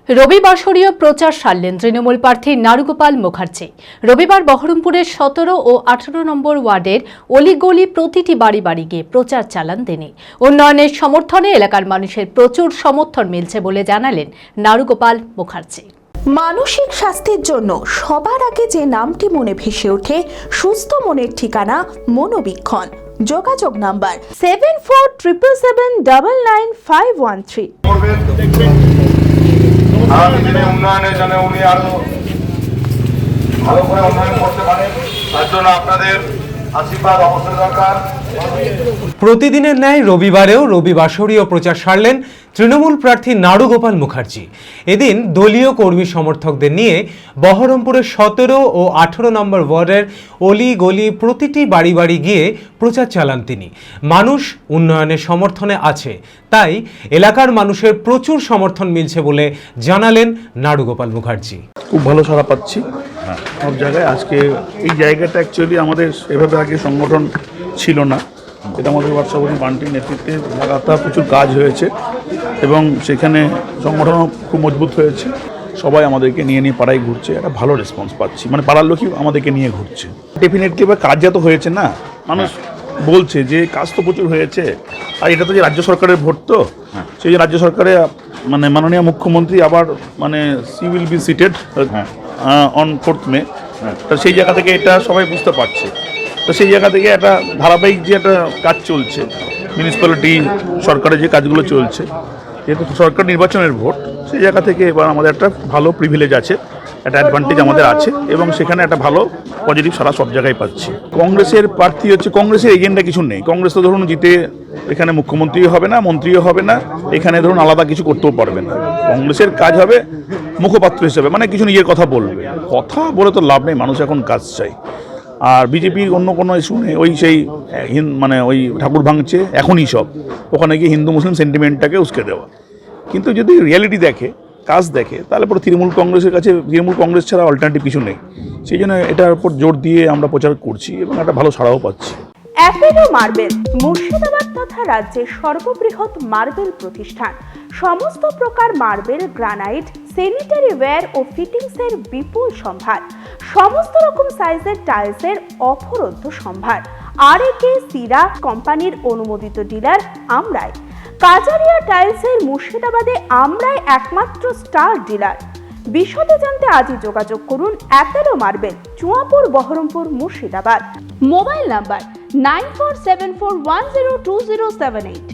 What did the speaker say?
রবিবাসরীয় প্রচার সারলেন তৃণমূল প্রার্থী নারুগোপাল মুখার্জি। রবিবার বহরমপুরের 17 ও 18 নম্বর ওয়ার্ডের অলিগলি প্রতিটি বাড়ি বাড়ি গিয়ে প্রচার চালান তিনি। উন্নয়নের সমর্থনে এলাকার মানুষের প্রচুর সমর্থন মিলছে বলে জানালেন নারুগোপাল মুখার্জি। মানসিক স্বাস্থ্যের জন্য সবার আগে যে নামটি মনে ভেসে ওঠে, সুস্থ মনের ঠিকানা মনোবীক্ষণ। যোগাযোগ নাম্বার 7477799513। আগামী দিনে উন্নয়নের জন্য উনি আরো ভালো করে উন্নয়ন করতে পারেন, তার জন্য আপনাদের আশীর্বাদ অবশ্যই দরকার। প্রতিদিনের ন্যায় রবিবারেও রবিবাসরীয় প্রচার সারলেন তৃণমূল প্রার্থী নারুগোপাল মুখার্জি। এদিন দলীয় কর্মী সমর্থকদের নিয়ে বহরমপুরের 17 ও 18 নম্বর ওয়ার্ডের অলি গলি প্রতিটি বাড়ি বাড়ি গিয়ে প্রচার চালান তিনি। মানুষ উন্নয়নের সমর্থনে আছে, তাই এলাকার মানুষের প্রচুর সমর্থন মিলছে বলে জানালেন নারুগোপাল মুখার্জি। খুব ভালো সাড়া পাচ্ছি সব জায়গায়। আজকে এই জায়গাটা অ্যাকচুয়ালি আমাদের এভাবে আগে সংগঠন ছিল না, এটা আমাদের ওয়ার্ড বান্টির নেতৃত্বে লাগাতার প্রচুর কাজ হয়েছে এবং সেখানে সংগঠনও খুব মজবুত হয়েছে। সবাই আমাদেরকে নিয়ে নিয়ে পাড়ায় ঘুরছে, একটা ভালো রেসপন্স পাচ্ছি, মানে পাড়ার লোকই আমাদেরকে নিয়ে ঘুরছে। ডেফিনেটলি এবার কাজ যত হয়েছে না, মানুষ বলছে যে কাজ তো প্রচুর হয়েছে। আর এটা তো যে রাজ্য সরকারের ভোট, তো সেই যে রাজ্য সরকারে মানে মাননীয় মুখ্যমন্ত্রী আবার মানে she will be seated on 4th May, তো সেই জায়গা থেকে এটা সবাই বুঝতে পারছে। তো সেই জায়গা থেকে একটা ধারাবাহিক যে একটা কাজ চলছে, মিউনিসিপ্যালিটি সরকারের যে কাজগুলো চলছে, যেহেতু সরকার নির্বাচনের ভোট, সেই জায়গা থেকে এবার আমাদের একটা ভালো প্রিভিলেজ আছে, একটা অ্যাডভান্টেজ আমাদের আছে এবং সেখানে একটা ভালো পজিটিভ সারা সব জায়গায় পাচ্ছি। কংগ্রেসের প্রার্থী হচ্ছে, কংগ্রেসের এজেন্ডা কিছু নেই। কংগ্রেস তো ধরুন জিতে এখানে মুখ্যমন্ত্রীও হবে না, মন্ত্রীও হবে না, এখানে ধরুন আলাদা কিছু করতেও পারবে না। কংগ্রেসের কাজ হবে মুখপাত্র হিসেবে, মানে কিছু নিজের কথা বলবে। কথা বলে তো লাভ নেই, মানুষ এখন কাজ চাই। আর বিজেপির অন্য কোনো ইস্যু নেই, ওই সেই মানে ওই ঠাকুর ভাঙছে এখনই সব, ওখানে গিয়ে হিন্দু মুসলিম সেন্টিমেন্টটাকে উস্কে দেওয়া। কিন্তু যদি রিয়ালিটি দেখে, কাজ দেখে, তাহলে পরে তৃণমূল কংগ্রেসের কাছে তৃণমূল কংগ্রেস ছাড়া অল্টারনেটিভ কিছু নেই। সেই জন্য এটার উপর জোর দিয়ে আমরা প্রচার করছি এবং একটা ভালো সাড়াও পাচ্ছি। অ্যাপেলো মার্বেল মুর্শিদাবাদ তথা রাজ্যের সর্ববৃহৎ মার্বেল প্রতিষ্ঠান। সমস্ত প্রকার মার্বেল, গ্রানাইট, স্যানিটারি ওয়্যার ও ফিটিংসের বিপুল সম্ভার। সমস্ত রকম সাইজের টাইলসের অফুরন্ত সম্ভার। আর.এ.কে সিরা কোম্পানির অনুমোদিত ডিলার আমরাই। কাজারিয়া টাইলসের মুর্শিদাবাদে আমরাই একমাত্র স্টার ডিলার। বিশদে জানতে আজই যোগাযোগ করুন Apollo marble, Chuapur, Baharampur, Murshidabad. Mobile number 9474102078।